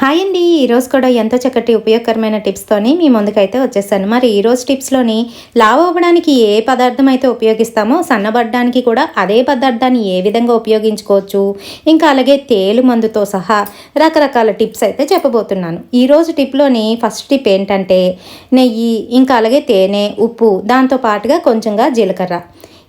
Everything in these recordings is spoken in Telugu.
హాయ్ అండి. ఈరోజు కూడా ఎంతో చక్కటి ఉపయోగకరమైన టిప్స్తోని మీ ముందుకైతే వచ్చేసాను. మరి ఈరోజు టిప్స్లోని లావు అవ్వడానికి ఏ పదార్థం అయితే ఉపయోగిస్తామో సన్నబడడానికి కూడా అదే పదార్థాన్ని ఏ విధంగా ఉపయోగించుకోవచ్చు, ఇంకా అలాగే తేలు మందుతో సహా రకరకాల టిప్స్ అయితే చెప్పబోతున్నాను. ఈరోజు టిప్లోని ఫస్ట్ టిప్ ఏంటంటే నెయ్యి, ఇంకా అలాగే తేనె, ఉప్పు, దాంతో పాటుగా కొంచెంగా జీలకర్ర,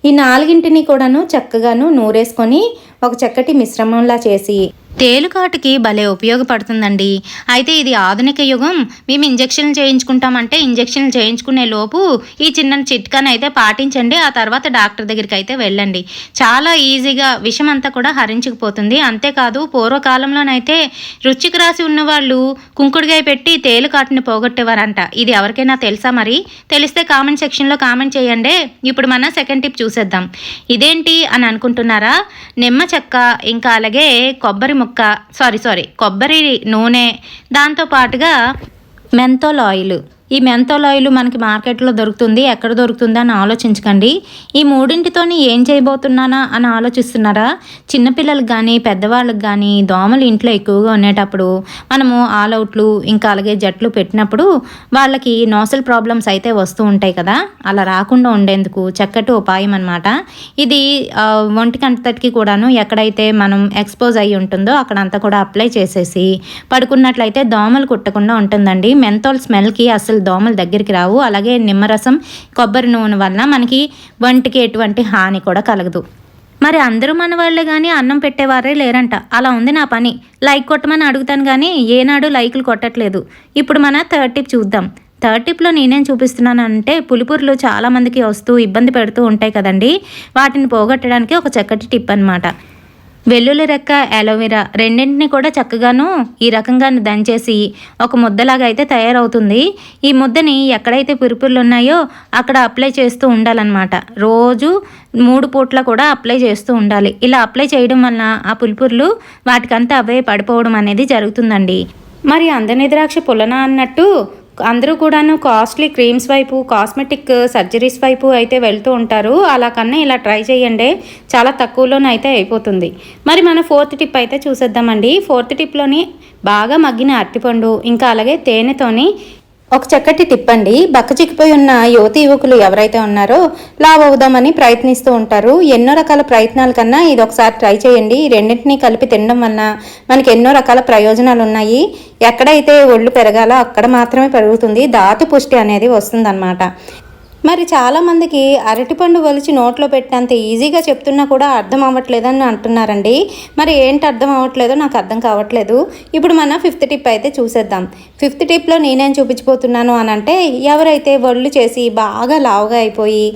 ఈ నాలుగింటిని కూడాను చక్కగాను నూరేసుకొని ఒక చక్కటి మిశ్రమంలా చేసి తేలుకాటుకి భలే ఉపయోగపడుతుందండి. అయితే ఇది ఆధునిక యుగం. మేము ఇంజక్షన్లు చేయించుకుంటామంటే ఇంజక్షన్లు చేయించుకునే లోపు ఈ చిన్న చిట్కాని అయితే పాటించండి. ఆ తర్వాత డాక్టర్ దగ్గరికి అయితే వెళ్ళండి. చాలా ఈజీగా విషం అంతా కూడా హరించుకుపోతుంది. అంతేకాదు పూర్వకాలంలోనైతే రుచికి రాసి ఉన్నవాళ్ళు కుంకుడుగాయ పెట్టి తేలుకాటుని పోగొట్టేవారంట. ఇది ఎవరికైనా తెలుసా? మరి తెలిస్తే కామెంట్ సెక్షన్లో కామెంట్ చేయండి. ఇప్పుడు మన సెకండ్ టిప్ చూసేద్దాం. ఇదేంటి అని అనుకుంటున్నారా? నిమ్మ చెక్క, ఇంకా అలాగే కొబ్బరి నూనె, దాంతో పాటుగా మెంథోల్ ఆయిల్. ఈ మెంథోల్ ఆయిల్ మనకి మార్కెట్లో దొరుకుతుంది. ఎక్కడ దొరుకుతుందా అని ఆలోచించకండి. ఈ మూడింటితోని ఏం చేయబోతున్నానా అని ఆలోచిస్తున్నారా? చిన్నపిల్లలకు కానీ పెద్దవాళ్ళకి కానీ దోమలు ఇంట్లో ఎక్కువగా ఉండేటప్పుడు మనము ఆల్అవుట్లు, ఇంకా అలాగే జట్లు పెట్టినప్పుడు వాళ్ళకి నోసల్ ప్రాబ్లమ్స్ అయితే వస్తూ ఉంటాయి కదా. అలా రాకుండా ఉండేందుకు చక్కటి ఉపాయం అనమాట ఇది. ఒంటికంతటికి కూడాను ఎక్కడైతే మనం ఎక్స్పోజ్ అయ్యి ఉంటుందో అక్కడంతా కూడా అప్లై చేసేసి పడుకున్నట్లయితే దోమలు కుట్టకుండా ఉంటుందండి. మెంథోల్ స్మెల్కి అసలు దోమలు దగ్గరికి రావు. అలాగే నిమ్మరసం, కొబ్బరి నూనె వల్ల మనకి వంటికి ఎటువంటి హాని కూడా కలగదు. మరి అందరూ మన వాళ్ళే కానీ అన్నం పెట్టేవారే లేరంట. అలా ఉంది నా పని. లైక్ కొట్టమని అడుగుతాను కానీ ఏనాడు లైకులు కొట్టట్లేదు. ఇప్పుడు మన థర్డ్ టిప్ చూద్దాం. థర్డ్ టిప్లో నేనేం చూపిస్తున్నానంటే పులిపురులు చాలామందికి వస్తూ ఇబ్బంది పెడుతూ ఉంటాయి కదండి. వాటిని పోగొట్టడానికి ఒక చక్కటి టిప్ అనమాట. వెల్లుల్లి రెక్క, అలోవెరా రెండింటిని కూడా చక్కగాను ఈ రకంగా దంచేసి ఒక ముద్దలాగా అయితే తయారవుతుంది. ఈ ముద్దని ఎక్కడైతే పురుపుర్లు ఉన్నాయో అక్కడ అప్లై చేస్తూ ఉండాలన్నమాట. రోజు 3 పూట్ల కూడా అప్లై చేస్తూ ఉండాలి. ఇలా అప్లై చేయడం వలన ఆ పులిపుర్లు వాటికంతా అవే పడిపోవడం అనేది జరుగుతుందండి. మరి అందని ద్రాక్ష పుల్లన అన్నట్టు అందరూ కూడాను కాస్ట్లీ క్రీమ్స్ వైపు, కాస్మెటిక్ సర్జరీస్ వైపు అయితే వెళ్తూ ఉంటారు. అలా కన్నా ఇలా ట్రై చేయండి, చాలా తక్కువలోనే అయితే అయిపోతుంది. మరి మనం ఫోర్త్ టిప్ అయితే చూసేద్దామండి. ఫోర్త్ టిప్లోని బాగా మగ్గిన అరటిపండు, ఇంకా అలాగే తేనెతోని ఒక చక్కటి టిప్ అండి. బక్కచిక్కిపోయి ఉన్న యువతి యువకులు ఎవరైతే ఉన్నారో లావు అవుదామని ప్రయత్నిస్తూ ఉంటారు. ఎన్నో రకాల ప్రయత్నాల కన్నా ఇది ఒకసారి ట్రై చేయండి. ఈ రెండింటినీ కలిపి తినడం వలన మనకి ఎన్నో రకాల ప్రయోజనాలు ఉన్నాయి. ఎక్కడైతే ఒళ్ళు పెరగాలో అక్కడ మాత్రమే పెరుగుతుంది. ధాతు పుష్టి అనేది వస్తుందన్నమాట. మరి చాలామందికి అరటిపండు ఒలిచి నోట్లో పెట్టినంత ఈజీగా చెప్తున్నా కూడా అర్థం అవ్వట్లేదని అంటున్నారండి. మరి ఏంటి అర్థం అవ్వట్లేదో నాకు అర్థం కావట్లేదు. ఇప్పుడు మన ఫిఫ్త్ టిప్ అయితే చూసేద్దాం. ఫిఫ్త్ టిప్లో నేనేం చూపించబోతున్నాను అని అంటే, ఎవరైతే ఒళ్ళు చేసి బాగా లావుగా అయిపోయి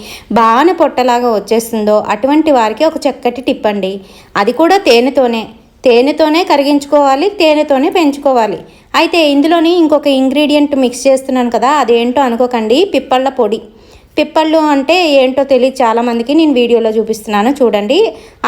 బాగా పొట్టలాగా వచ్చేస్తుందో అటువంటి వారికి ఒక చక్కటి టిప్ అండి. అది కూడా తేనెతోనే కరిగించుకోవాలి, తేనెతోనే పెంచుకోవాలి. అయితే ఇందులోని ఇంకొక ఇంగ్రీడియంట్ మిక్స్ చేస్తున్నాను కదా, అదేంటో అనుకోకండి. పిప్పళ్ళ పొడి. పిప్పళ్ళు అంటే ఏంటో తెలియదు చాలామందికి. నేను వీడియోలో చూపిస్తున్నాను చూడండి.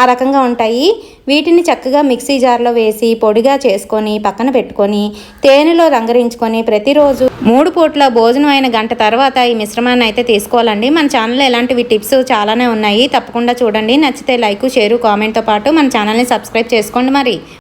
ఆ రకంగా ఉంటాయి. వీటిని చక్కగా మిక్సీ జార్లో వేసి పొడిగా చేసుకొని పక్కన పెట్టుకొని తేనెలో రంగరించుకొని ప్రతిరోజు 3 పూట్ల భోజనం అయిన గంట తర్వాత ఈ మిశ్రమాన్ని అయితే తీసుకోవాలండి. మన ఛానల్లో ఎలాంటివి టిప్స్ చాలానే ఉన్నాయి. తప్పకుండా చూడండి. నచ్చితే లైక్, షేరు, కామెంట్తో పాటు మన ఛానల్ని సబ్స్క్రైబ్ చేసుకోండి. మరి